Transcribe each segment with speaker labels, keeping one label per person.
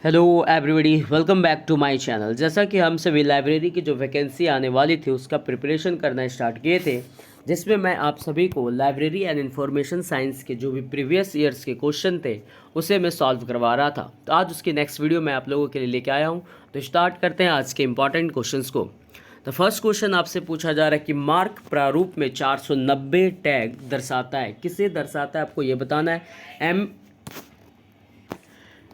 Speaker 1: Hello everybody, welcome back to my channel. जैसा कि हम सभी लाइब्रेरी की जो वैकेंसी आने वाली थी उसका प्रिपरेशन करना स्टार्ट किए थे, जिसमें मैं आप सभी को लाइब्रेरी एंड इंफॉर्मेशन साइंस के जो भी प्रीवियस ईयर्स के क्वेश्चन थे उसे मैं सॉल्व करवा रहा था। तो आज उसकी नेक्स्ट वीडियो मैं आप लोगों के लिए लेके आया हूँ। तो स्टार्ट करते हैं आज के इंपॉर्टेंट क्वेश्चंस को। तो फर्स्ट क्वेश्चन आपसे पूछा जा रहा है कि मार्क प्रारूप में 490 टैग दर्शाता है, किसे दर्शाता है आपको ये बताना है।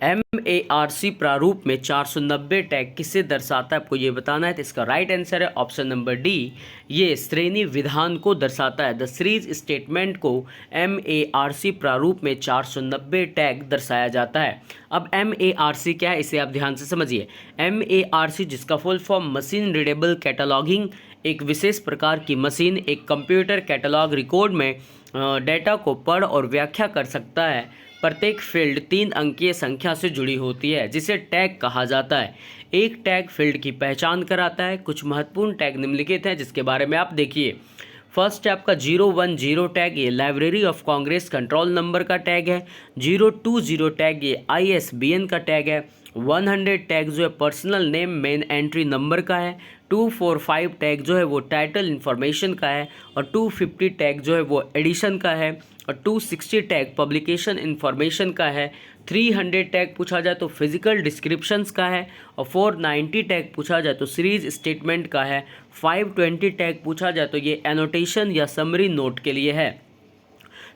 Speaker 1: MARC प्रारूप में 490 टैग किसे दर्शाता है आपको ये बताना है। तो इसका राइट आंसर है ऑप्शन नंबर डी, ये श्रेणी विधान को दर्शाता है। द सीरीज स्टेटमेंट को MARC प्रारूप में 490 टैग दर्शाया जाता है। अब MARC क्या है इसे आप ध्यान से समझिए। MARC जिसका full form machine readable cataloguing, एक विशेष प्रकार की मशीन एक कंप्यूटर कैटलॉग रिकॉर्ड में डेटा को पढ़ और व्याख्या कर सकता है। प्रत्येक फील्ड 3 अंकीय संख्या से जुड़ी होती है जिसे टैग कहा जाता है। एक टैग फील्ड की पहचान कराता है। कुछ महत्वपूर्ण टैग निम्नलिखित हैं जिसके बारे में आप देखिए। फर्स्ट है आपका 010 टैग, ये library of Congress control number का टैग है। 020 टैग ये ISBN का टैग है। 100 टैग जो है personal name main entry number का है। 245 टैग जो है वो टाइटल इन्फॉर्मेशन का है। और 250 टैग जो है वो एडिशन का है। और 260 टैग पब्लिकेशन इन्फॉर्मेशन का है। 300 टैग पूछा जाए तो फिजिकल डिस्क्रिप्शंस का है। और 490 टैग पूछा जाए तो सीरीज स्टेटमेंट का है। 520 टैग पूछा जाए तो ये एनोटेशन या समरी नोट के लिए है।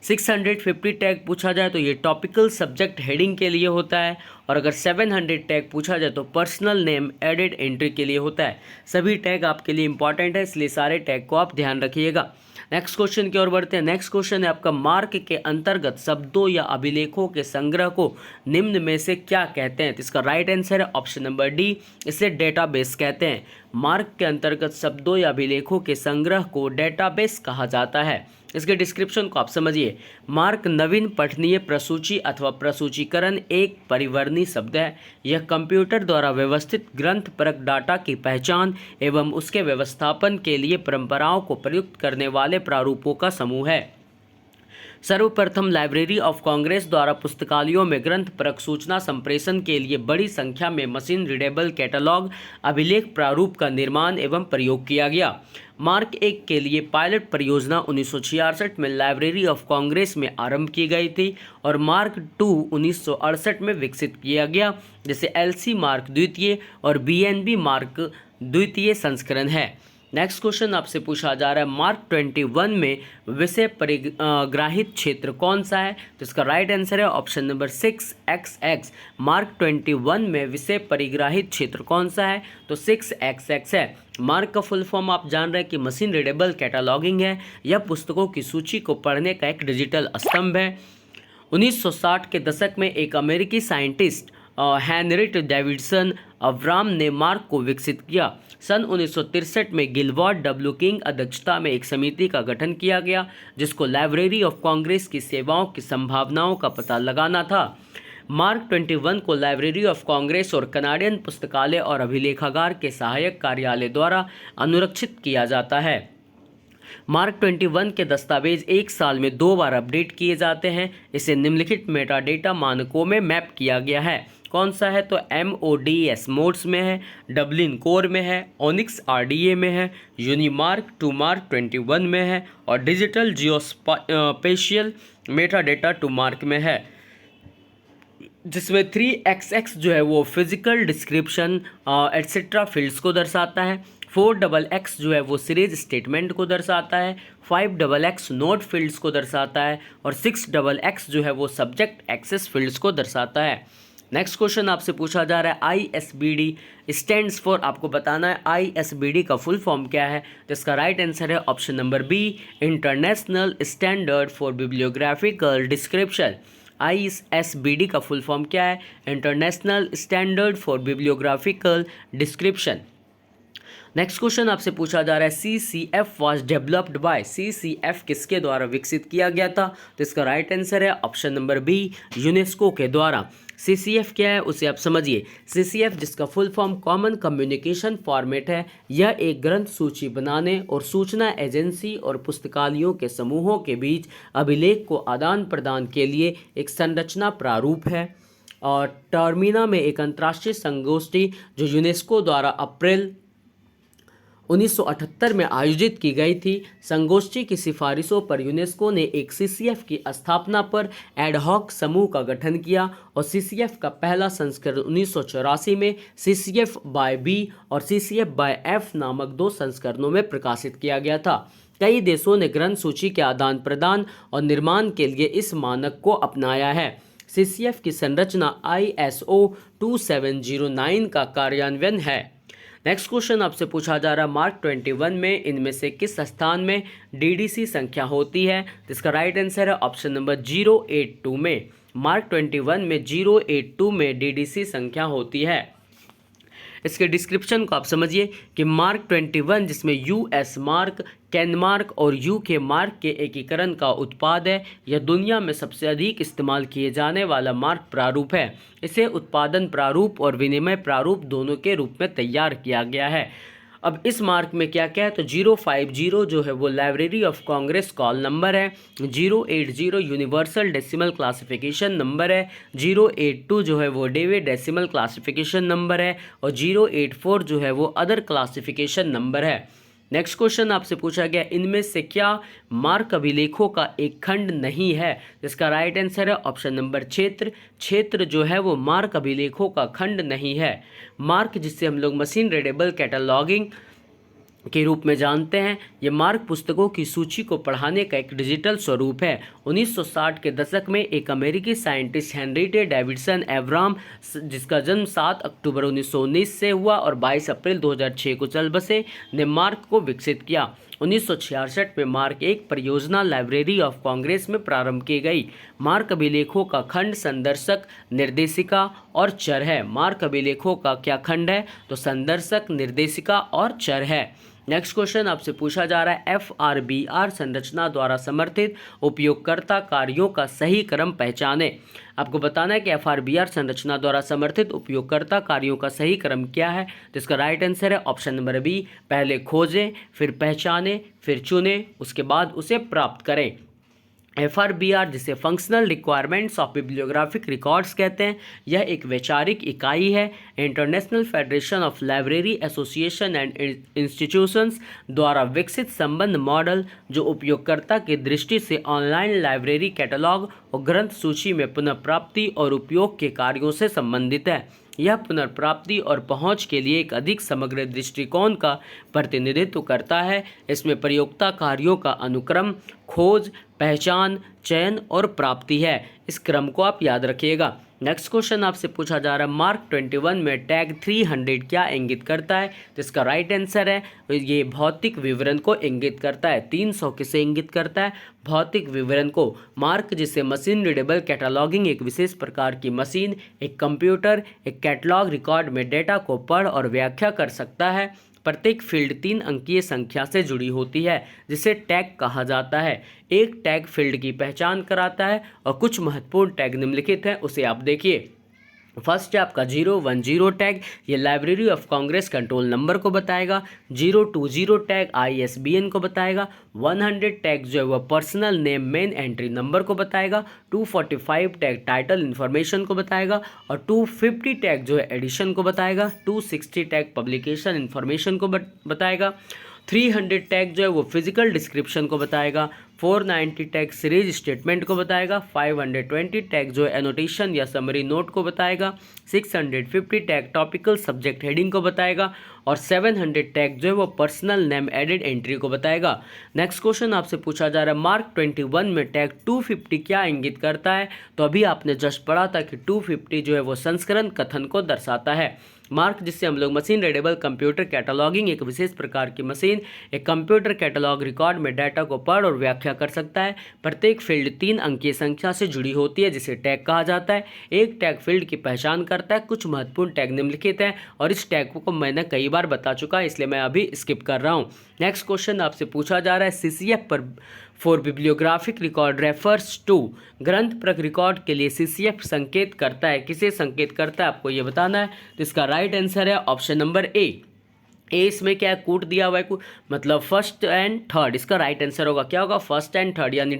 Speaker 1: 650 टैग पूछा जाए तो ये टॉपिकल सब्जेक्ट हेडिंग के लिए होता है। और अगर 700 टैग पूछा जाए तो पर्सनल नेम एडेड एंट्री के लिए होता है। सभी टैग आपके लिए इंपॉर्टेंट है, इसलिए सारे टैग को आप ध्यान रखिएगा। नेक्स्ट क्वेश्चन की ओर बढ़ते हैं। नेक्स्ट क्वेश्चन है आपका, मार्क के अंतर्गत शब्दों या अभिलेखों के संग्रह को निम्न में से क्या कहते हैं। तो इसका राइट आंसर है ऑप्शन नंबर डी, इसे डेटाबेस कहते हैं। मार्क के अंतर्गत शब्दों या अभिलेखों के संग्रह को डेटाबेस कहा जाता है। इसके डिस्क्रिप्शन को आप समझिए। मार्क नवीन पठनीय प्रसूची अथवा प्रसूचीकरण एक परिवर्णी शब्द है। यह कंप्यूटर द्वारा व्यवस्थित ग्रंथपरक डाटा की पहचान एवं उसके व्यवस्थापन के लिए परंपराओं को प्रयुक्त करने वाले प्रारूपों का समूह है। सर्वप्रथम लाइब्रेरी ऑफ कांग्रेस द्वारा पुस्तकालयों में ग्रंथपरक सूचना संप्रेषण के लिए बड़ी संख्या में मशीन रीडेबल कैटलॉग अभिलेख प्रारूप का निर्माण एवं प्रयोग किया गया। मार्क 1 के लिए पायलट परियोजना 1966 में लाइब्रेरी ऑफ कांग्रेस में आरंभ की गई थी और मार्क 2 1968 में विकसित किया गया, जैसे LC मार्क द्वितीय और BNB मार्क द्वितीय संस्करण है। नेक्स्ट क्वेश्चन आपसे पूछा जा रहा है, मार्क 21 में विषय परिग्राहित क्षेत्र कौन सा है। तो इसका राइट आंसर है ऑप्शन नंबर 6XX। मार्क 21 में विषय परिग्राहित क्षेत्र कौन सा है, तो 6XX है। मार्क का फुल फॉर्म आप जान रहे हैं कि मशीन रीडेबल कैटलॉगिंग है। यह पुस्तकों की सूची को पढ़ने का एक डिजिटल स्तंभ है। 1960 के दशक में एक अमेरिकी साइंटिस्ट हेनरिट डेविडसन अब्राम ने मार्क को विकसित किया। सन 1963 में गिलबर्ट W किंग अध्यक्षता में एक समिति का गठन किया गया जिसको लाइब्रेरी ऑफ कांग्रेस की सेवाओं की संभावनाओं का पता लगाना था। मार्क 21 को लाइब्रेरी ऑफ कांग्रेस और कनाडियन पुस्तकालय और अभिलेखागार के सहायक कार्यालय द्वारा अनुरक्षित किया जाता है। मार्क 21 के दस्तावेज एक साल में 2 बार अपडेट किए जाते हैं। इसे निम्नलिखित मेटाडेटा मानकों में मैप किया गया है। कौन सा है, तो MODS मोड्स में है, डबलिन कोर में है, ओनिक्स RDA में है, यूनिमार्क 2 मार्क 21 में है और डिजिटल जियोस्पेशियल मेटाडेटा 2 मार्क में है, जिसमें 3XX जो है वो फिजिकल डिस्क्रिप्शन एट्सेट्रा फील्ड्स को दर्शाता है। 4XX जो है वो सीरीज स्टेटमेंट को दर्शाता है। 5XX नोट फील्ड्स को दर्शाता है और 6XX जो है वो सब्जेक्ट एक्सेस फील्ड्स को दर्शाता है। नेक्स्ट क्वेश्चन आपसे पूछा जा रहा है, ISBD स्टैंड्स फॉर, आपको बताना है ISBD का फुल फॉर्म क्या है। तो इसका राइट आंसर है option number B, international standard for bibliographical description. ISBD का फुल फॉर्म क्या है, international standard for bibliographical description. Next question आपसे पूछा जा रहा है, CCF was developed by, CCF किसके द्वारा विकसित किया गया था। तो इसका राइट आंसर है ऑप्शन नंबर बी, यूनेस्को के द्वारा। CCF क्या है उसे आप समझिए। CCF जिसका full form common communication format है, यह एक ग्रंथ सूची बनाने और सूचना एजेंसी और पुस्तकालयों के समूहों के बीच अभिलेख को आदान प्रदान के लिए एक संरचना प्रारूप है। और टर्मिना में एक अंतर्राष्ट्रीय संगोष्ठी जो यूनेस्को द्वारा अप्रैल 1978 में आयोजित की गई थी। संगोष्ठी की सिफारिशों पर यूनेस्को ने एक सीसीएफ की स्थापना पर एडहॉक समूह का गठन किया और सीसीएफ का पहला संस्करण 1984 में सीसीएफ बाय बी और सीसीएफ बाय एफ नामक 2 संस्करणों में प्रकाशित किया गया था। कई देशों ने ग्रंथ सूची के आदान प्रदान और निर्माण के लिए इस मानक को अपनाया है। सीसीएफ की संरचना ISO 2709 का कार्यान्वयन है। नेक्स्ट क्वेश्चन आपसे पूछा जा रहा है मार्क 21 में इनमें से किस स्थान में डीडीसी संख्या होती है? तो इसका राइट आंसर है ऑप्शन नंबर 082 में। मार्क 21 में 082 में डीडीसी संख्या होती है। इसके डिस्क्रिप्शन को आप समझिए कि मार्क 21 जिसमें यूएस मार्क, कैनमार्क और यूके मार्क के एकीकरण का उत्पाद है। यह दुनिया में सबसे अधिक इस्तेमाल किए जाने वाला मार्क प्रारूप है। इसे उत्पादन प्रारूप और विनिमय प्रारूप दोनों के रूप में तैयार किया गया है। अब इस मार्क में क्या क्या है तो 050 जो है वो library of Congress call number है, 080 यूनिवर्सल डेसिमल क्लासिफिकेशन नंबर है, 082 जो है वो डेविड डेसिमल क्लासिफिकेशन नंबर है और 084 जो है वो अदर क्लासिफिकेशन नंबर है। नेक्स्ट क्वेश्चन आपसे पूछा गया इनमें से क्या मार्क अभिलेखों का एक खंड नहीं है? जिसका राइट आंसर है ऑप्शन नंबर क्षेत्र। क्षेत्र जो है वो मार्क अभिलेखों का खंड नहीं है। मार्क जिससे हम लोग मशीन रीडेबल कैटलॉगिंग के रूप में जानते हैं, ये मार्क पुस्तकों की सूची को पढ़ाने का एक डिजिटल स्वरूप है। 1960 के दशक में एक अमेरिकी साइंटिस्ट हेनरिटे डेविडसन एवराम जिसका जन्म 7 अक्टूबर 1919 से हुआ और 22 अप्रैल 2006 को चल बसे ने मार्क को विकसित किया। 1966 में मार्क एक परियोजना लाइब्रेरी ऑफ कांग्रेस में प्रारंभ की गई। मार्क अभिलेखों का खंड संदर्शक, निर्देशिका और चर है। मार्क अभिलेखों का क्या खंड है तो संदर्शक, निर्देशिका और चर है। नेक्स्ट क्वेश्चन आपसे पूछा जा रहा है FRBR संरचना द्वारा समर्थित उपयोगकर्ता कार्यों का सही क्रम पहचाने। आपको बताना है कि FRBR संरचना द्वारा समर्थित उपयोगकर्ता कार्यों का सही क्रम क्या है। तो इसका राइट आंसर है ऑप्शन नंबर बी, पहले खोजें, फिर पहचानें, फिर चुनें, उसके बाद उसे प्राप्त करें। FRBR जिसे functional requirements of bibliographic records कहते हैं, यह एक वैचारिक इकाई है। International federation of library association and institutions द्वारा विकसित संबंध मॉडल जो उपयोगकर्ता की दृष्टि से ऑनलाइन लाइब्रेरी कैटलॉग और ग्रंथ सूची में पुनर्प्राप्ति और उपयोग के कार्यों से संबंधित है। यह पुनर्प्राप्ति और पहुंच के लिए एक अधिक समग्र दृष्टिकोण का प्रतिनिधित्व करता है। इसमें प्रयोक्ता कार्यों का अनुक्रम, खोज, पहचान, चयन और प्राप्ति है। इस क्रम को आप याद रखिएगा। नेक्स्ट क्वेश्चन आपसे पूछा जा रहा है मार्क 21 में टैग 300 क्या इंगित करता है? तो इसका राइट आंसर है ये भौतिक विवरण को इंगित करता है। 300 किसे इंगित करता है? भौतिक विवरण को। मार्क जिसे मशीन रीडेबल कैटलॉगिंग एक विशेष प्रकार की मशीन, एक कंप्यूटर, एक कैटलॉग रिकॉर्ड में डेटा को पढ़ और व्याख्या कर सकता है। प्रत्येक फील्ड 3 अंकीय संख्या से जुड़ी होती है जिसे टैग कहा जाता है। एक टैग फील्ड की पहचान कराता है और कुछ महत्वपूर्ण टैग निम्नलिखित हैं, उसे आप देखिए। फर्स्ट है आपका 010 टैग, ये library of Congress control number को बताएगा। 020 टैग ISBN को बताएगा। 100 टैग जो है वह personal name main entry number को बताएगा। 245 टैग टाइटल इन्फॉर्मेशन को बताएगा और 250 टैग जो है एडिशन को बताएगा। 260 टैग पब्लिकेशन इन्फॉर्मेशन को बताएगा। 300 टैग जो है वो फिजिकल डिस्क्रिप्शन को बताएगा। 490 टैग सीरीज स्टेटमेंट को बताएगा। 520 टैग जो है एनोटेशन या समरी नोट को बताएगा। 650 टैग टॉपिकल सब्जेक्ट हेडिंग को बताएगा और 700 टैग जो है वो पर्सनल नेम एडेड एंट्री को बताएगा। नेक्स्ट क्वेश्चन आपसे पूछा जा रहा है मार्क 21 में टैग 250 क्या इंगित करता है? तो अभी आपने जस्ट पढ़ा था कि 250 जो है वो संस्करण कथन को दर्शाता है। मार्क जिससे हम लोग मशीन रीडेबल कंप्यूटर कैटलॉगिंग एक विशेष प्रकार की मशीन, एक कंप्यूटर कैटलॉग रिकॉर्ड में डाटा को पढ़ और व्याख्या कर सकता है। प्रत्येक फील्ड 3 अंकीय संख्या से जुड़ी होती है जिसे टैग कहा जाता है। एक टैग फील्ड की पहचान करता है। कुछ महत्वपूर्ण टैग निम्नलिखित हैं और इस टैग को मैंने कई बार बता चुका है, इसलिए मैं अभी स्किप कर रहा हूँ। नेक्स्ट क्वेश्चन आपसे पूछा जा रहा है CCF पर for bibliographic record refers to, ग्रंथ प्रक रिकॉर्ड के लिए CCF संकेत करता है। किसे संकेत करता है आपको ये बताना है। तो इसका राइट आंसर है ऑप्शन नंबर ए। इसमें क्या है, कूट दिया हुआ है, मतलब फर्स्ट एंड थर्ड। इसका राइट आंसर होगा क्या होगा, फर्स्ट एंड थर्ड, यानी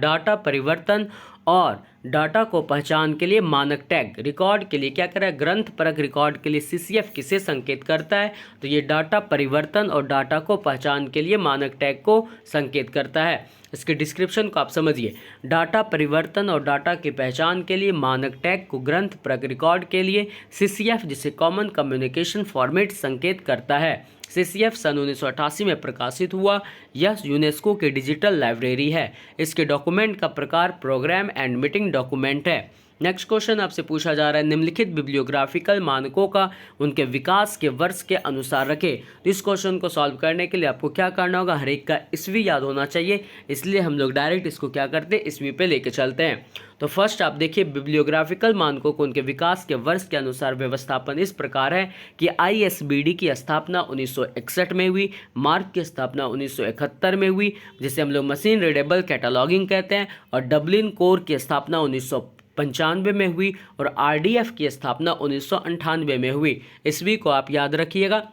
Speaker 1: डाटा परिवर्तन और डाटा को पहचान के लिए मानक टैग, रिकॉर्ड के लिए क्या कह रहा है, ग्रंथ परक रिकॉर्ड के लिए CCF किसे संकेत करता है, तो ये डाटा परिवर्तन और डाटा को पहचान के लिए मानक टैग को संकेत करता है। इसके डिस्क्रिप्शन को आप समझिए, डाटा परिवर्तन और डाटा की पहचान के लिए मानक टैग को ग्रंथ परक रिकॉर्ड के लिए CCF जिसे कॉमन कम्युनिकेशन फॉर्मेट संकेत करता है। CCF सन 1988 में प्रकाशित हुआ। यह यूनेस्को की डिजिटल लाइब्रेरी है। इसके डॉक्यूमेंट का प्रकार प्रोग्राम एंड मीटिंग डॉक्यूमेंट है। नेक्स्ट क्वेश्चन आपसे पूछा जा रहा है, निम्नलिखित बिब्लियोग्राफिकल मानकों का उनके विकास के वर्ष के अनुसार रखें। तो इस क्वेश्चन को सॉल्व करने के लिए आपको क्या करना होगा, हर एक का ईस्वी याद होना चाहिए, इसलिए हम लोग डायरेक्ट इसको क्या करते हैं, ईस्वी पे लेके चलते हैं। तो फर्स्ट आप देखिए, बिब्लियोग्राफिकल मानकों को उनके विकास के वर्ष के अनुसार व्यवस्थापन इस प्रकार है कि ISBD की स्थापना 1961 में हुई, मार्क की स्थापना 1971 में हुई जिसे हम लोग मशीन रीडेबल कैटलॉगिंग कहते हैं, और डबलिन कोर की स्थापना 1995 में हुई, और RDF की स्थापना 1998 में हुई। ईस्वी को आप याद रखिएगा,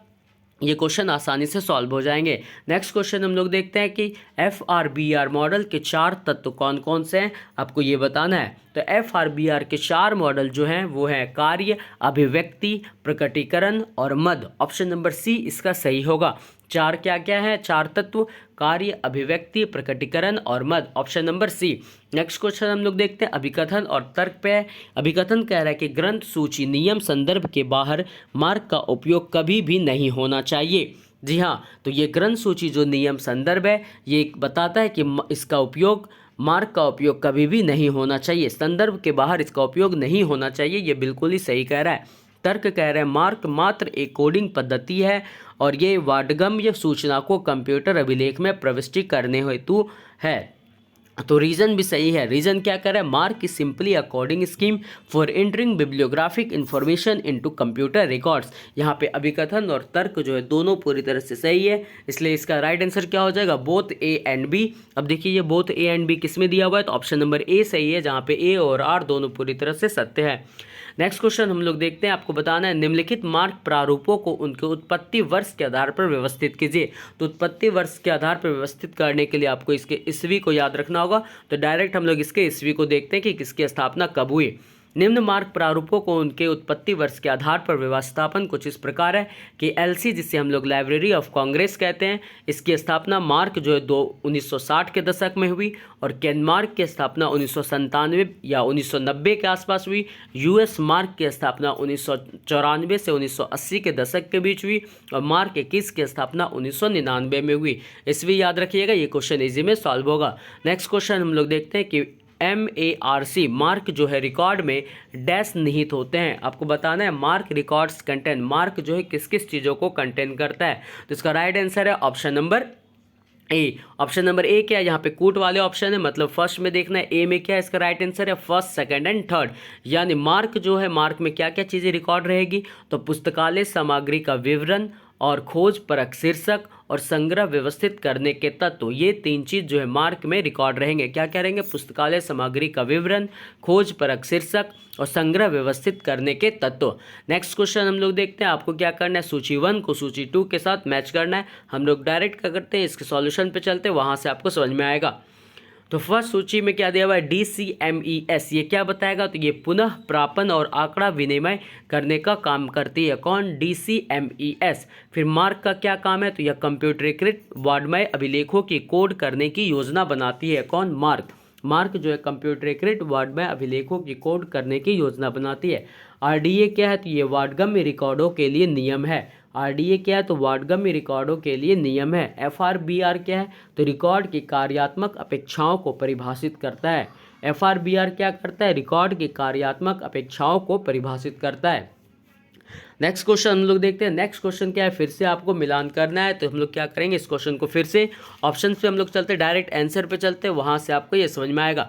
Speaker 1: ये क्वेश्चन आसानी से सॉल्व हो जाएंगे। नेक्स्ट क्वेश्चन हम लोग देखते हैं कि FRBR मॉडल के 4 तत्व कौन कौन से हैं, आपको ये बताना है। तो FRBR के 4 मॉडल जो हैं वो हैं कार्य, अभिव्यक्ति, प्रकटीकरण और मद। ऑप्शन नंबर C इसका सही होगा। 4 क्या क्या है, 4 तत्व, कार्य, अभिव्यक्ति, प्रकटीकरण और मद। Option number C। Next question हम लोग देखते हैं अभिकथन और तर्क पे। अभिकथन कह रहा है कि ग्रंथ सूची नियम संदर्भ के बाहर मार्क का उपयोग कभी भी नहीं होना चाहिए। जी हाँ, तो ये ग्रंथ सूची जो नियम संदर्भ है ये बताता है कि इसका उपयोग, मार्क का उपयोग कभी भी नहीं होना चाहिए, संदर्भ के बाहर इसका उपयोग नहीं होना चाहिए। ये बिल्कुल ही सही कह रहा है। तर्क कह रहे हैं मार्क मात्र एक कोडिंग पद्धति है और ये वाडगम्य सूचना को कंप्यूटर अभिलेख में प्रविष्टि करने हेतु है। तो रीजन भी सही है। रीजन क्या कर रहा है, mark is simply a coding scheme for entering bibliographic information into computer records. यहाँ पे अभिकथन और तर्क जो है दोनों पूरी तरह से सही है, इसलिए इसका राइट आंसर क्या हो जाएगा, बोथ A एंड B। अब देखिए ये बोथ A एंड B किस में दिया हुआ है, तो ऑप्शन नंबर A सही है, जहाँ पे A और R दोनों पूरी तरह से सत्य है। नेक्स्ट क्वेश्चन हम लोग देखते हैं, आपको बताना है निम्नलिखित मार्क प्रारूपों को उनके उत्पत्ति वर्ष के आधार पर व्यवस्थित कीजिए। तो उत्पत्ति वर्ष के आधार पर व्यवस्थित करने के लिए आपको इसके ईस्वी को याद रखना होगा। तो डायरेक्ट हम लोग इसके ईस्वी को देखते हैं कि किसकी स्थापना कब हुई। निम्न मार्क प्रारूपों को उनके उत्पत्ति वर्ष के आधार पर व्यवस्थापन कुछ इस प्रकार है कि LC जिसे हम लोग लाइब्रेरी ऑफ कांग्रेस कहते हैं, इसकी स्थापना मार्क जो है 1960 के दशक में हुई, और केन मार्क की स्थापना 1997 या 1990 के आसपास हुई। US मार्क की स्थापना 1994 से 1980 के दशक के बीच हुई, और मार्क 21 की स्थापना 1999 में हुई। इसलिए याद रखिएगा, ये क्वेश्चन इजी में सॉल्व होगा। नेक्स्ट क्वेश्चन हम लोग देखते हैं कि MARC मार्क जो है रिकॉर्ड में डैश निहित होते हैं। आपको बताना है मार्क रिकॉर्ड्स कंटेन, मार्क जो है किस किस चीज़ों को कंटेन करता है। तो इसका राइट आंसर है option number A। Option number A क्या है, यहाँ पे कूट वाले ऑप्शन है, मतलब फर्स्ट में देखना है A में क्या है, इसका राइट आंसर है फर्स्ट, सेकंड एंड थर्ड। यानी मार्क जो है, मार्क में क्या क्या चीज़ें रिकॉर्ड रहेगी, तो पुस्तकालय सामग्री का विवरण और खोज परक शीर्षक और संग्रह व्यवस्थित करने के तत्व, ये 3 चीज़ जो है मार्क में रिकॉर्ड रहेंगे। क्या क्या रहेंगे, पुस्तकालय सामग्री का विवरण, खोज परक शीर्षक और संग्रह व्यवस्थित करने के तत्व। नेक्स्ट क्वेश्चन हम लोग देखते हैं, आपको क्या करना है, सूची 1 को सूची 2 के साथ मैच करना है। हम लोग डायरेक्ट क्या करते हैं, इसके सॉल्यूशन पे चलते हैं, वहाँ से आपको समझ में आएगा। तो फर्स्ट सूची में क्या दिया हुआ है, DCMES, ये क्या बताएगा, तो ये पुनः प्रापन और आंकड़ा विनिमय करने का काम करती है। कौन, DCMES। फिर मार्क का क्या काम है, तो यह कंप्यूटरीकृत वाड्मय अभिलेखों की कोड करने की योजना बनाती है। कौन, मार्क। मार्क जो है कंप्यूटरीकृत वाड्मय अभिलेखों की कोड करने की योजना बनाती है। RDA क्या है, तो ये वाडगम्य रिकॉर्डों के लिए नियम है। RDA क्या है, तो वाडगम्य रिकॉर्डों के लिए नियम है। FRBR क्या है, तो रिकॉर्ड की कार्यात्मक अपेक्षाओं को परिभाषित करता है। FRBR क्या करता है, रिकॉर्ड की कार्यात्मक अपेक्षाओं को परिभाषित करता है। नेक्स्ट क्वेश्चन हम लोग देखते हैं। नेक्स्ट क्वेश्चन क्या है, फिर से आपको मिलान करना है, तो हम लोग क्या करेंगे, इस क्वेश्चन को फिर से ऑप्शन पे हम लोग चलते, डायरेक्ट आंसर पे चलते, वहाँ से आपको ये समझ में आएगा।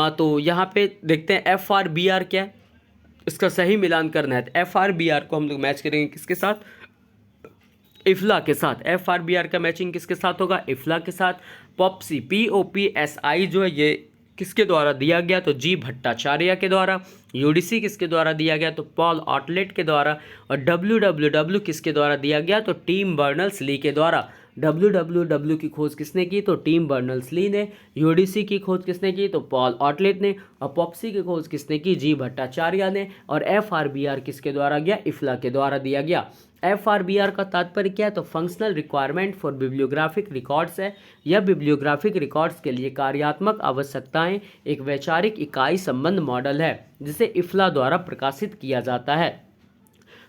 Speaker 1: तो यहाँ पे देखते हैं FRBR क्या है, इसका सही मिलान करना है। तो FRBR को हम लोग मैच करेंगे किसके साथ, इफ्ला के साथ। FRBR का मैचिंग किसके साथ होगा, इफ्ला के साथ। पॉप्सी POPSI जो है ये किसके द्वारा दिया गया, तो G भट्टाचार्य के द्वारा। UDC किसके द्वारा दिया गया, तो पॉल आउटलेट के द्वारा। और WWW किसके द्वारा दिया गया, तो टिम बर्नर्स ली के द्वारा। WWW की खोज किसने की, तो टिम बर्नर्स-ली ने। UDC की खोज किसने की, तो पॉल ऑटलेट ने। अपॉक्सी की खोज किसने की, जी भट्टाचार्य ने। और FRBR किसके द्वारा गया, इफ्ला के द्वारा दिया गया। FRBR का तात्पर्य क्या है, तो functional requirement for bibliographic records है। यह बिब्लियोग्राफिक रिकॉर्ड्स के लिए कार्यात्मक आवश्यकताएं एक वैचारिक इकाई संबंध मॉडल है जिसे इफ्ला द्वारा प्रकाशित किया जाता है,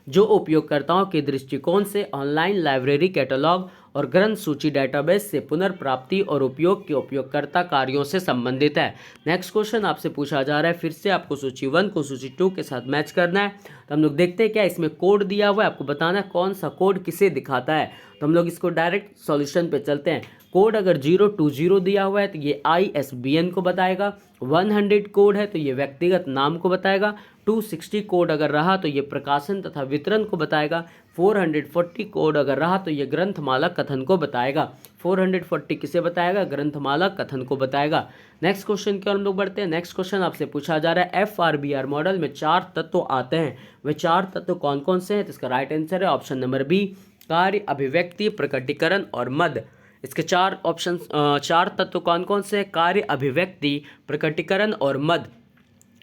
Speaker 1: जो उपयोगकर्ताओं के दृष्टिकोण से ऑनलाइन लाइब्रेरी कैटलॉग और ग्रंथ सूची डेटाबेस से पुनर्प्राप्ति और उपयोग के उपयोगकर्ता कार्यों से संबंधित है। नेक्स्ट क्वेश्चन आपसे पूछा जा रहा है, फिर से आपको सूची 1 को सूची 2 के साथ मैच करना है। तो हम लोग देखते हैं क्या इसमें कोड दिया हुआ है, आपको बताना है कौन सा कोड किसे दिखाता है। तो हम लोग इसको डायरेक्ट सॉल्यूशन पे चलते हैं। कोड अगर 020 दिया हुआ है तो ये ISBN को बताएगा। 100 कोड है तो ये व्यक्तिगत नाम को बताएगा। 260 कोड अगर रहा तो ये प्रकाशन तथा वितरण को बताएगा। 440 कोड अगर रहा तो ये ग्रंथमाला कथन को बताएगा। 440 किसे बताएगा, ग्रंथमाला कथन को बताएगा। नेक्स्ट क्वेश्चन की ओर हम लोग बढ़ते हैं। नेक्स्ट क्वेश्चन आपसे पूछा जा रहा है, FRBR मॉडल में 4 तत्व आते हैं, वे 4 तत्व कौन कौन से हैं, तो इसका राइट आंसर है ऑप्शन नंबर बी, कार्य, अभिव्यक्ति, प्रकटीकरण और मद। इसके 4 तत्व कौन कौन से हैं, कार्य, अभिव्यक्ति, प्रकटीकरण और मद।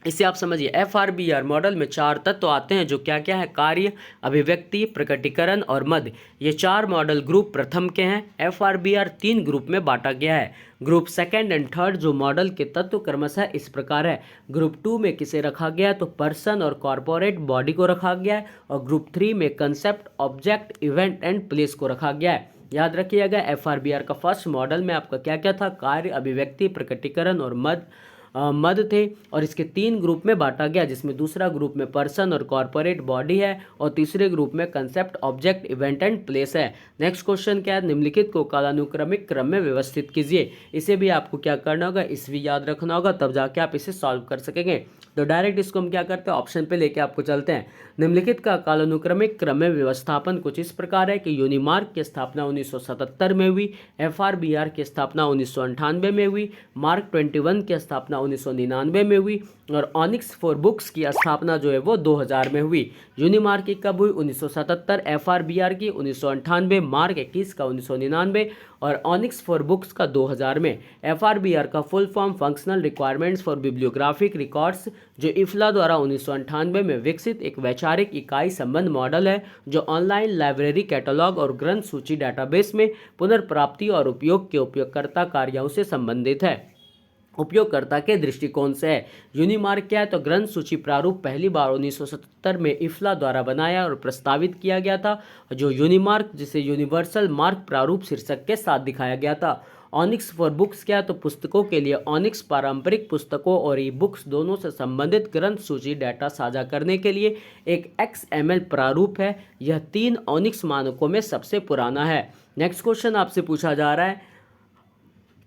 Speaker 1: इसे आप समझिए, FRBR मॉडल में 4 तत्व आते हैं जो क्या क्या है, कार्य, अभिव्यक्ति, प्रकटीकरण और मद। ये 4 मॉडल ग्रुप प्रथम के हैं। FRBR 3 ग्रुप में बांटा गया है। ग्रुप सेकंड एंड थर्ड जो मॉडल के तत्व क्रमशः इस प्रकार है। ग्रुप 2 में किसे रखा गया है, तो पर्सन और कॉर्पोरेट बॉडी को रखा गया है। और ग्रुप 3 में concept, object, event and place को रखा गया है। याद रखिएगा, FRBR का फर्स्ट मॉडल में आपका क्या क्या था, कार्य, अभिव्यक्ति, प्रकटीकरण और मद थे। और इसके 3 ग्रुप में बांटा गया, जिसमें दूसरा ग्रुप में पर्सन और कॉर्पोरेट बॉडी है और तीसरे ग्रुप में concept, object, event and place है। नेक्स्ट क्वेश्चन क्या है, निम्नलिखित को कालानुक्रमिक क्रम में व्यवस्थित कीजिए। इसे भी आपको क्या करना होगा, इसमें याद रखना होगा, तब जाके आप इसे सॉल्व कर सकेंगे। तो डायरेक्ट इसको हम क्या करते हैं, ऑप्शन पे लेके आपको चलते हैं। निम्नलिखित का कालानुक्रमिक क्रम में व्यवस्थापन कुछ इस प्रकार है कि यूनिमार्क की स्थापना 1977 में हुई, FRBR की स्थापना 1998 में हुई, मार्क 21 की स्थापना 1999 में हुई और ऑनिक्स फॉर बुक्स की स्थापना जो है वो 2000 में हुई। यूनिमार्क की कब हुई, 1977, FRBR की 1998, मार्क 21 का 1999 और ऑनिक्स फॉर बुक्स का 2000 में। FRBR का full form functional requirements for bibliographic records, जो इफ्ला द्वारा 1998 में विकसित एक वैचारिक इकाई संबंध मॉडल है जो ऑनलाइन लाइब्रेरी कैटलॉग और ग्रंथ सूची डेटाबेस में पुनर्प्राप्ति और उपयोग के उपयोगकर्ता कार्यों से संबंधित है, उपयोगकर्ता के दृष्टिकोण से है। यूनिमार्क क्या है, तो ग्रंथ सूची प्रारूप पहली बार 1977 में इफ्ला द्वारा बनाया और प्रस्तावित किया गया था, जो यूनिमार्क जिसे यूनिवर्सल मार्क प्रारूप शीर्षक के साथ दिखाया गया था। ऑनिक्स फॉर बुक्स क्या है, तो पुस्तकों के लिए ऑनिक्स पारंपरिक पुस्तकों और ई बुक्स दोनों से संबंधित ग्रंथ सूची डेटा साझा करने के लिए एक XML प्रारूप है। यह 3 ऑनिक्स मानकों में सबसे पुराना है। नेक्स्ट क्वेश्चन आपसे पूछा जा रहा है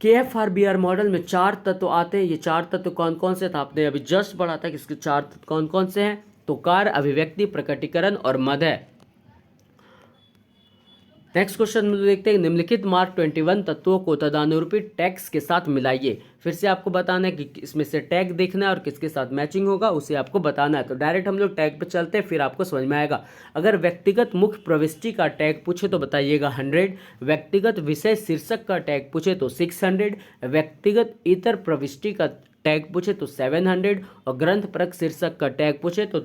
Speaker 1: कि FRBR मॉडल में 4 तत्व आते हैं, ये 4 तत्व कौन कौन से थे, आपने अभी जस्ट पढ़ा था कि इसके 4 तत्व कौन कौन से हैं, तो कार्य, अभिव्यक्ति, प्रकटीकरण और मद है। नेक्स्ट क्वेश्चन में देखते हैं, निम्नलिखित मार्क 21 तत्वों को तदानुरूपी टैग्स के साथ मिलाइए। फिर से आपको बताना है कि इसमें से टैग देखना है और किसके साथ मैचिंग होगा उसे आपको बताना है। तो डायरेक्ट हम लोग टैग पे चलते हैं, फिर आपको समझ में आएगा। अगर व्यक्तिगत मुख्य प्रविष्टि का टैग पूछे तो बताइएगा 100, व्यक्तिगत विषय शीर्षक का टैग पूछे तो 600, व्यक्तिगत इतर प्रविष्टि का टैग पूछे तो 700 और ग्रंथ परक शीर्षक का टैग पूछे तो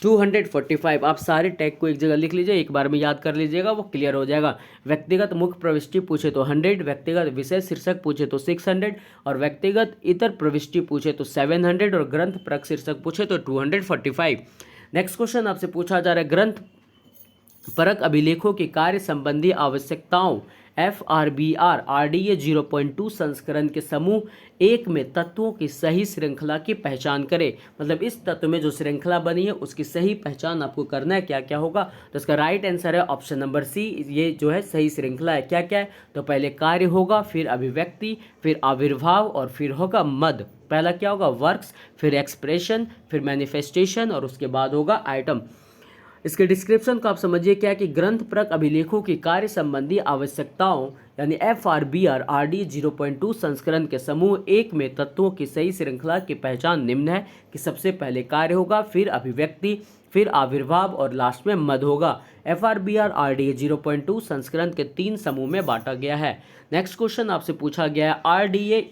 Speaker 1: 245। आप सारे टैग को एक जगह लिख लीजिए, एक बार में याद कर लीजिएगा, वो क्लियर हो जाएगा। व्यक्तिगत मुख्य प्रविष्टि पूछे तो 100, व्यक्तिगत विषय शीर्षक पूछे तो 600 और व्यक्तिगत इतर प्रविष्टि पूछे तो 700 और ग्रंथ परक शीर्षक पूछे तो 245। नेक्स्ट क्वेश्चन आपसे पूछा जा रहा है, ग्रंथ परक अभिलेखों की कार्य संबंधी आवश्यकताओं FRBR RDA 0.2 संस्करण के समूह 1 में तत्वों की सही श्रृंखला की पहचान करें। मतलब इस तत्व में जो श्रृंखला बनी है उसकी सही पहचान आपको करना है। क्या क्या होगा, तो इसका राइट आंसर है ऑप्शन नंबर सी, ये जो है सही श्रृंखला है। क्या क्या है, तो पहले कार्य होगा, फिर अभिव्यक्ति, फिर आविर्भाव और फिर होगा मद। पहला क्या होगा, वर्क्स, फिर एक्सप्रेशन, फिर मैनिफेस्टेशन और उसके बाद होगा आइटम। इसके डिस्क्रिप्शन को आप समझिए क्या है कि ग्रंथपरक अभिलेखों की कार्य संबंधी आवश्यकताओं यानी FRBR RD 0.2 संस्करण के समूह 1 में तत्वों की सही श्रृंखला की पहचान निम्न है कि सबसे पहले कार्य होगा, फिर अभिव्यक्ति, फिर आविर्भाव और लास्ट में मद होगा। FRBR RD 0.2 संस्करण के 3 समूह में बांटा गया है। नेक्स्ट क्वेश्चन आपसे पूछा गया है, RDA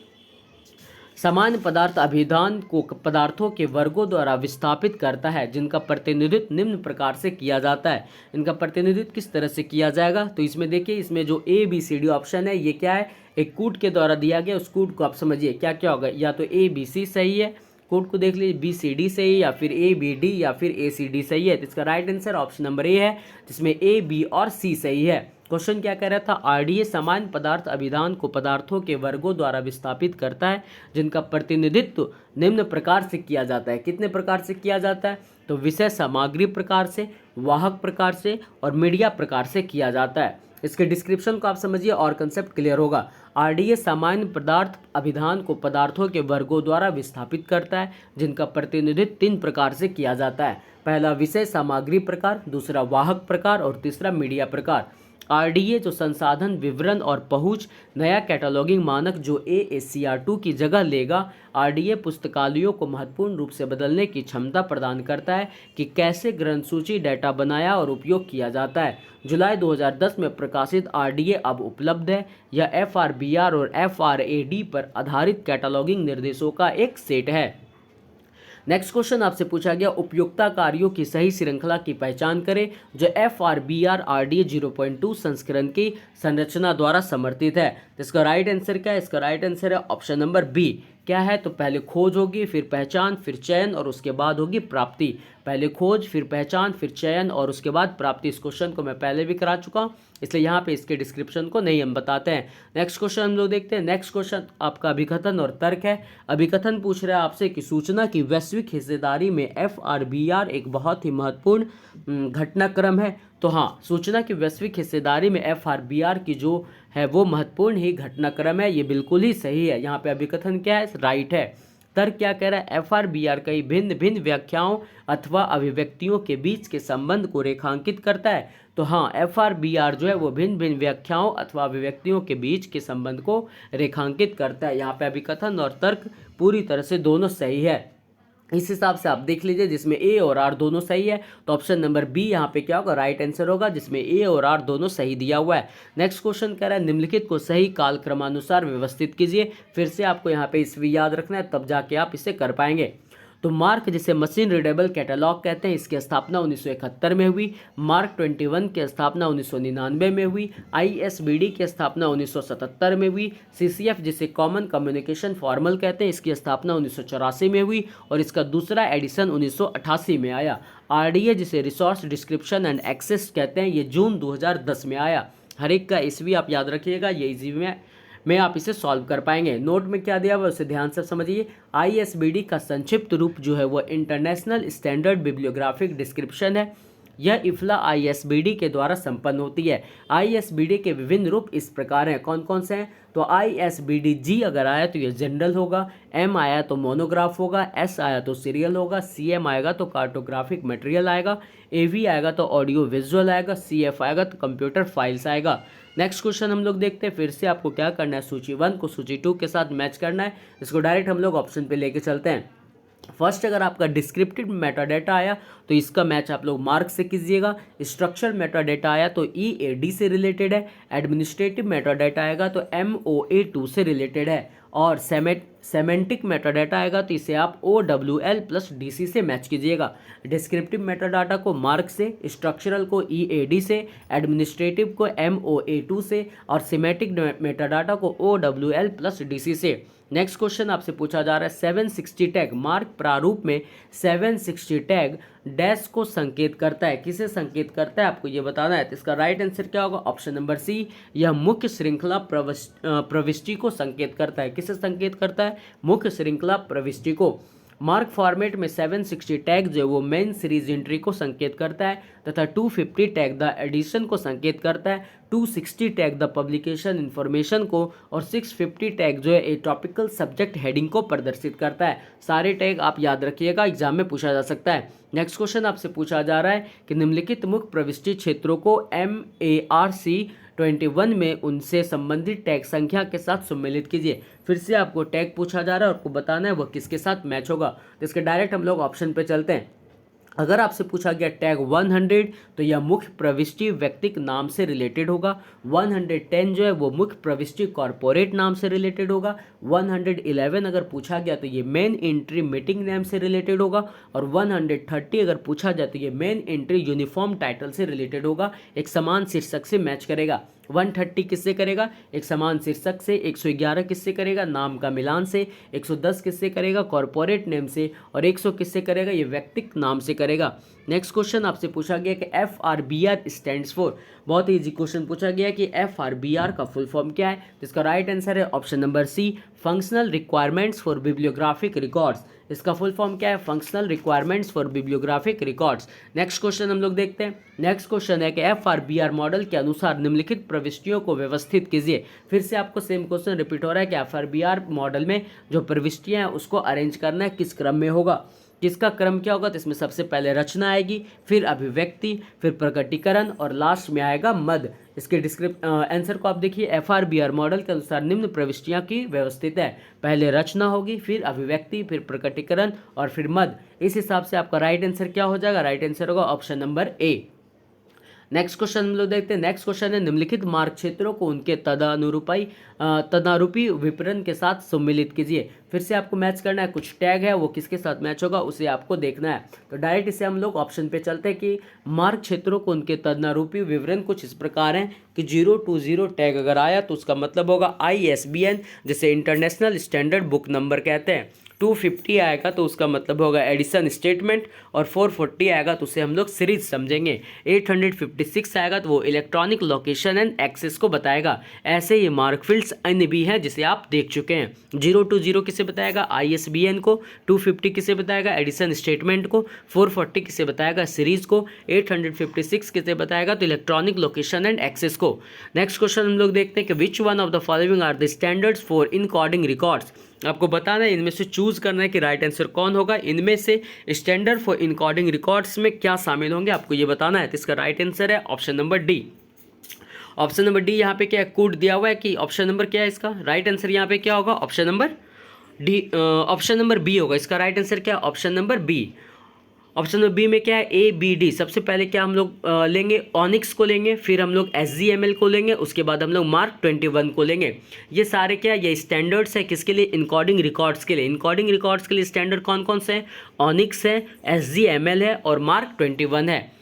Speaker 1: सामान्य पदार्थ अभिधान को पदार्थों के वर्गों द्वारा विस्थापित करता है जिनका प्रतिनिधित्व निम्न प्रकार से किया जाता है। इनका प्रतिनिधित्व किस तरह से किया जाएगा, तो इसमें देखिए, इसमें जो ABCD ऑप्शन है ये क्या है, एक कूट के द्वारा दिया गया। उस कूट को आप समझिए क्या क्या होगा, या तो ABC सही है, कोड को देख लीजिए, BCD सही, या फिर ABD या फिर ACD सही है। तो इसका right answer option number A है, जिसमें A, B और C सही है। क्वेश्चन क्या कह रहा था, RDA सामान्य पदार्थ अभिधान को पदार्थों के वर्गों द्वारा विस्थापित करता है जिनका प्रतिनिधित्व निम्न प्रकार से किया जाता है। कितने प्रकार से किया जाता है, तो विषय सामग्री प्रकार से, वाहक प्रकार से और मीडिया प्रकार से किया जाता है। इसके डिस्क्रिप्शन को आप समझिए और कंसेप्ट क्लियर होगा। RDA सामान्य पदार्थ अभिधान को पदार्थों के वर्गों द्वारा विस्थापित करता है जिनका प्रतिनिधित्व 3 प्रकार से किया जाता है। पहला विषय सामग्री प्रकार, दूसरा वाहक प्रकार और तीसरा मीडिया प्रकार। RDA जो संसाधन विवरण और पहुंच नया कैटलॉगिंग मानक जो AACR2 की जगह लेगा, RDA पुस्तकालयों को महत्वपूर्ण रूप से बदलने की क्षमता प्रदान करता है कि कैसे ग्रंथ सूची डेटा बनाया और उपयोग किया जाता है। जुलाई 2010 में प्रकाशित RDA अब उपलब्ध है। यह FRBR और FRAD पर आधारित कैटलॉगिंग निर्देशों का एक सेट है। नेक्स्ट क्वेश्चन आपसे पूछा गया, उपयोगिता कार्यों की सही श्रृंखला की पहचान करें जो FRBR RDA 0.2 संस्करण की संरचना द्वारा समर्थित है। तो इसका राइट आंसर क्या है, इसका राइट आंसर है ऑप्शन नंबर B। क्या है, तो पहले खोज होगी, फिर पहचान, फिर चयन और उसके बाद होगी प्राप्ति। पहले खोज, फिर पहचान, फिर चयन और उसके बाद प्राप्ति। इस क्वेश्चन को मैं पहले भी करा चुका हूँ, इसलिए यहाँ पे इसके डिस्क्रिप्शन को नहीं हम बताते हैं। नेक्स्ट क्वेश्चन हम लोग देखते हैं। नेक्स्ट क्वेश्चन आपका अभिकथन और तर्क है। अभिकथन पूछ रहा है आपसे कि सूचना की वैश्विक हिस्सेदारी में FRBR एक बहुत ही महत्वपूर्ण घटनाक्रम है। तो हाँ, सूचना की वैश्विक हिस्सेदारी में FRBR की जो है वो महत्वपूर्ण ही घटनाक्रम है, ये बिल्कुल ही सही है। यहाँ पे अभिकथन क्या है, राइट है। तर्क क्या कह रहा है, FRBR कई भिन्न भिन्न व्याख्याओं अथवा अभिव्यक्तियों के बीच के संबंध को रेखांकित करता है। तो हाँ, FRBR जो है वो भिन्न भिन्न व्याख्याओं अथवा अभिव्यक्तियों के बीच के संबंध को रेखांकित करता है। यहाँ पे अभिकथन और तर्क पूरी तरह से दोनों सही है। इस हिसाब से आप देख लीजिए, जिसमें A और R दोनों सही है, तो ऑप्शन नंबर B यहाँ पे क्या होगा, राइट आंसर होगा, जिसमें A और R दोनों सही दिया हुआ है। नेक्स्ट क्वेश्चन कह रहा है, निम्नलिखित को सही कालक्रमानुसार व्यवस्थित कीजिए। फिर से आपको यहाँ पे इसमें याद रखना है, तब जाके आप इसे कर पाएंगे। तो मार्क जिसे मशीन रीडेबल कैटलॉग कहते हैं, इसकी स्थापना 1971 में हुई। मार्क 21 की स्थापना 1999 में हुई। ISBD की स्थापना 1977 में हुई। CCF जिसे कॉमन कम्युनिकेशन फॉर्मल कहते हैं, इसकी स्थापना 1984 में हुई और इसका दूसरा एडिशन 1988 में आया। RDA जिसे रिसोर्स डिस्क्रिप्शन एंड एक्सेस कहते हैं, ये जून 2010 में आया। हर एक का ईस्वी आप याद रखिएगा, ये इजी में आप इसे सॉल्व कर पाएंगे। नोट में क्या दिया हुआ है उसे ध्यान से समझिए। ISBD का संक्षिप्त रूप जो है वो इंटरनेशनल स्टैंडर्ड बिब्लियोग्राफिक डिस्क्रिप्शन है। यह इफ्ला ISBD के द्वारा संपन्न होती है। ISBD के विभिन्न रूप इस प्रकार हैं, कौन कौन से हैं, तो ISBD G अगर आया तो ये जनरल होगा, M आया तो मोनोग्राफ होगा, S आया तो सीरियल होगा, CM आएगा तो कार्टोग्राफिक मटेरियल आएगा, AV आएगा तो ऑडियो विजुअल आएगा, CF आएगा तो कंप्यूटर फाइल्स आएगा। नेक्स्ट क्वेश्चन हम लोग देखते हैं। फिर से आपको क्या करना है, सूची 1 को सूची 2 के साथ मैच करना है। इसको डायरेक्ट हम लोग ऑप्शन पे लेके चलते हैं। फर्स्ट, अगर आपका डिस्क्रिप्टिव मेटाडेटा आया तो इसका मैच आप लोग मार्क से कीजिएगा। स्ट्रक्चरल मेटाडेटा आया तो EAD से रिलेटेड है। एडमिनिस्ट्रेटिव मेटाडेटा आएगा तो MOA2 से रिलेटेड है। और सेमेंटिक मेटाडेटा आएगा तो इसे आप OWL प्लस DC से मैच कीजिएगा। डिस्क्रिप्टिव मेटाडाटा को मार्क से, स्ट्रक्चरल को EAD से, एडमिनिस्ट्रेटिव को MOA2 से और सेमेटिक मेटाडाटा को OWL प्लस DC से। नेक्स्ट क्वेश्चन आपसे पूछा जा रहा है, 760 टैग मार्क प्रारूप में 760 टैग डैश को संकेत करता है, किसे संकेत करता है आपको ये बताना है। तो इसका राइट आंसर क्या होगा, ऑप्शन नंबर C। यह मुख्य श्रृंखला प्रविष्टि को संकेत करता है। किसे संकेत करता है, मुख्य श्रृंखला प्रविष्टि को। मार्क फॉर्मेट में 760 टैग जो है वो मेन सीरीज एंट्री को संकेत करता है तथा 250 टैग द एडिशन को संकेत करता है। 260 टैग द पब्लिकेशन इन्फॉर्मेशन को और 650 टैग जो है ए टॉपिकल सब्जेक्ट हेडिंग को प्रदर्शित करता है। सारे टैग आप याद रखिएगा, एग्जाम में पूछा जा सकता है। नेक्स्ट क्वेश्चन आपसे पूछा जा रहा है कि निम्नलिखित मुख्य प्रविष्टि क्षेत्रों को MARC 21 में उनसे संबंधित टैग संख्या के साथ सम्मिलित कीजिए। फिर से आपको टैग पूछा जा रहा है और आपको बताना है वह किसके साथ मैच होगा। तो इसके डायरेक्ट हम लोग ऑप्शन पे चलते हैं। अगर आपसे पूछा गया टैग 100 तो यह मुख्य प्रविष्टि व्यक्तिक नाम से रिलेटेड होगा। 110 जो है वो मुख्य प्रविष्टि कॉर्पोरेट नाम से रिलेटेड होगा। 111 अगर पूछा गया तो ये मेन एंट्री मीटिंग नेम से रिलेटेड होगा। और 130 अगर पूछा जाए तो ये मेन एंट्री यूनिफॉर्म टाइटल से रिलेटेड होगा, एक समान शीर्षक से मैच करेगा। 130 किससे करेगा? एक समान शीर्षक से। 111 किससे करेगा? नाम का मिलान से। 110 किससे करेगा? कॉर्पोरेट नेम से। और 100 किससे करेगा? ये व्यक्तिक नाम से करेगा। नेक्स्ट क्वेश्चन आपसे पूछा गया कि FRBR स्टैंड्स फॉर, बहुत ही इजी क्वेश्चन पूछा गया कि FRBR का फुल फॉर्म क्या है। तो इसका राइट आंसर है option number C, functional requirements for bibliographic records. इसका फुल फॉर्म क्या है? Functional requirements for bibliographic records. Next question हम लोग देखते हैं। नेक्स्ट क्वेश्चन है कि FRBR मॉडल के अनुसार निम्नलिखित प्रविष्टियों को व्यवस्थित कीजिए। फिर से आपको सेम क्वेश्चन रिपीट हो रहा है कि FRBR मॉडल में जो प्रविष्टियां हैं उसको अरेंज करना है, किस क्रम में होगा, किसका क्रम क्या होगा। तो इसमें सबसे पहले रचना आएगी, फिर अभिव्यक्ति, फिर प्रकटीकरण और लास्ट में आएगा मद। इसके आंसर को आप देखिए, FRBR मॉडल के अनुसार निम्न प्रविष्टियां की व्यवस्थित है। पहले रचना होगी, फिर अभिव्यक्ति, फिर प्रकटीकरण और फिर मद। इस हिसाब से आपका राइट आंसर क्या हो जाएगा? राइट आंसर होगा option number A. Next question हम लोग देखते हैं। नेक्स्ट क्वेश्चन है निम्नलिखित मार्ग क्षेत्रों को उनके तदारूपी विवरण के साथ सम्मिलित कीजिए। फिर से आपको मैच करना है, कुछ टैग है वो किसके साथ मैच होगा उसे आपको देखना है। तो डायरेक्ट इसे हम लोग ऑप्शन पे चलते हैं कि मार्ग क्षेत्रों को उनके तदारूपी विवरण कुछ इस प्रकार हैं कि 020 टैग अगर आया तो उसका मतलब होगा ISBN, जिसे इंटरनेशनल स्टैंडर्ड बुक नंबर कहते हैं। 250 आएगा तो उसका मतलब होगा एडिशन स्टेटमेंट। और 440 आएगा तो उसे हम लोग सीरीज समझेंगे। 856 आएगा तो वो इलेक्ट्रॉनिक लोकेशन एंड एक्सेस को बताएगा। ऐसे ये मार्क फील्ड्स अन्य भी हैं जिसे आप देख चुके हैं। 020 किसे बताएगा? ISBN को। 250 किसे बताएगा? एडिशन स्टेटमेंट को। 440 किसे बताएगा? सीरीज को। 856 किसे बताएगा? तो इलेक्ट्रॉनिक लोकेशन एंड एक्सेस को। नेक्स्ट क्वेश्चन हम लोग देखते हैं कि which one of the following are the standards for encoding records. आपको बताना है, इनमें से चूज करना है कि राइट आंसर कौन होगा। इनमें से स्टैंडर्ड फॉर इनकोडिंग रिकॉर्ड्स में क्या शामिल होंगे आपको ये बताना है। तो इसका राइट आंसर है option number D. Option number D यहाँ पे क्या है? कोड दिया हुआ है कि ऑप्शन नंबर क्या है इसका? राइट आंसर यहाँ पे क्या होगा? Option number D, option number B होगा। इसका राइट आंसर क्या है? Option number B. Option number B में क्या है? ABD। सबसे पहले क्या हम लोग लेंगे? ऑनिक्स को लेंगे, फिर हम लोग SGML को लेंगे, उसके बाद हम लोग मार्क 21 को लेंगे। ये सारे क्या, ये स्टैंडर्ड्स है किसके लिए? इनकोडिंग रिकॉर्ड्स के लिए। इनकोडिंग रिकॉर्ड्स के लिए स्टैंडर्ड कौन कौन से हैं? ऑनिक्स है, SGML है और मार्क 21 है।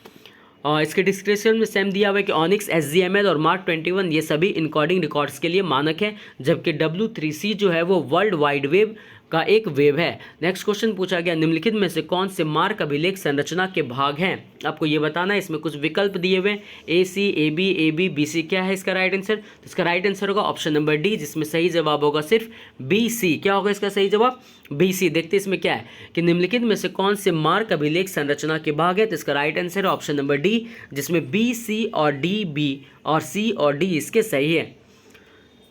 Speaker 1: इसके डिस्क्रिप्शन में सेम दिया हुआ है कि ऑनिक्स, SGML और मार्क 21 ये सभी इनकोडिंग रिकॉर्ड्स के लिए मानक है, जबकि W3C जो है वो वर्ल्ड वाइड वेब का एक वेब है। नेक्स्ट क्वेश्चन पूछा गया निम्नलिखित में से कौन से मार्क अभिलेख संरचना के भाग हैं। आपको ये बताना है। इसमें कुछ विकल्प दिए हुए हैं, AC, AB, AB, BC। क्या है इसका राइट आंसर? तो इसका राइट आंसर होगा ऑप्शन नंबर डी, जिसमें सही जवाब होगा सिर्फ BC। क्या होगा इसका सही जवाब? BC। देखते इसमें क्या है कि निम्नलिखित में से कौन से मार्क अभिलेख संरचना के भाग है। तो इसका राइट आंसर है ऑप्शन नंबर डी, जिसमें B, C और D, B और C और D इसके सही है।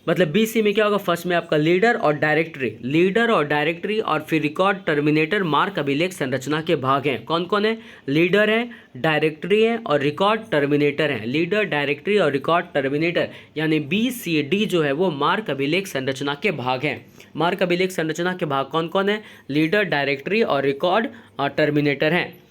Speaker 1: मतलब BC में क्या होगा? फर्स्ट में आपका लीडर और डायरेक्टरी, लीडर और डायरेक्टरी और फिर रिकॉर्ड टर्मिनेटर मार्क अभिलेख संरचना के भाग हैं। कौन कौन है? लीडर है, डायरेक्टरी है और रिकॉर्ड टर्मिनेटर है। लीडर, डायरेक्टरी और रिकॉर्ड टर्मिनेटर यानी BCD जो है वो मार्क अभिलेख संरचना के भाग हैं। मार्क अभिलेख संरचना के भाग कौन कौन है? लीडर, डायरेक्टरी और रिकॉर्ड और टर्मिनेटर हैं।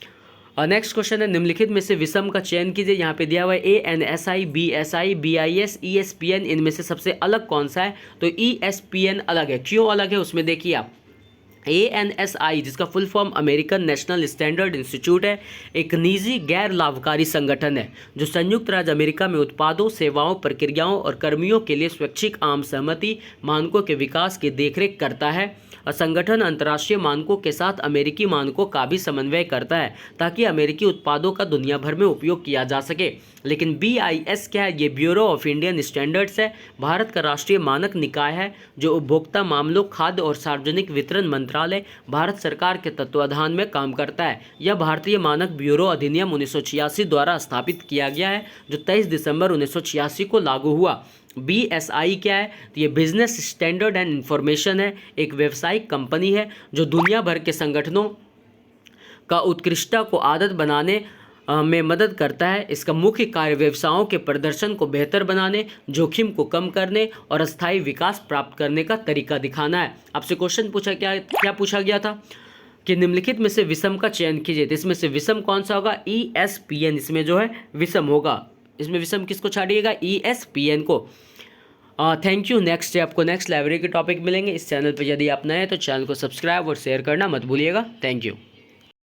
Speaker 1: और नेक्स्ट क्वेश्चन है निम्नलिखित में से विषम का चयन कीजिए। यहाँ पे दिया हुआ है ANSI, BSI, BIS, ESPN। इनमें से सबसे अलग कौन सा है? तो ESPN अलग है। क्यों अलग है उसमें देखिए आप। ANSI जिसका full form American national standard institute है, एक निजी गैर लाभकारी संगठन है जो संयुक्त राज्य अमेरिका में उत्पादों, सेवाओं, प्रक्रियाओं और कर्मियों के लिए स्वैच्छिक आम सहमति मानकों के विकास की देखरेख करता है। संगठन अंतर्राष्ट्रीय मानकों के साथ अमेरिकी मानकों का भी समन्वय करता है ताकि अमेरिकी उत्पादों का दुनिया भर में उपयोग किया जा सके। लेकिन BIS क्या है? ये ब्यूरो ऑफ इंडियन स्टैंडर्ड्स है, भारत का राष्ट्रीय मानक निकाय है जो उपभोक्ता मामलों, खाद्य और सार्वजनिक वितरण मंत्रालय, भारत सरकार के तत्वाधान में काम करता है। यह भारतीय मानक ब्यूरो अधिनियम 1986 द्वारा स्थापित किया गया है जो 23 दिसंबर 1986 को लागू हुआ। BSI क्या है? तो ये बिजनेस स्टैंडर्ड एंड इंफॉर्मेशन है, एक व्यावसायिक कंपनी है जो दुनिया भर के संगठनों का उत्कृष्टता को आदत बनाने में मदद करता है। इसका मुख्य कार्य व्यवसायों के प्रदर्शन को बेहतर बनाने, जोखिम को कम करने और अस्थायी विकास प्राप्त करने का तरीका दिखाना है। आपसे क्वेश्चन क्या पूछा गया था कि निम्नलिखित में से विषम का चयन कीजिए, तो इसमें से विषम कौन सा होगा? ESPN इसमें जो है विषम होगा। इसमें विषम किसको छाड़िएगा? ESPN को। Thank you. नेक्स्ट है आपको नेक्स्ट लाइब्रेरी के टॉपिक मिलेंगे। इस चैनल पर यदि आप नए हैं तो चैनल को सब्सक्राइब और शेयर करना मत भूलिएगा। Thank you.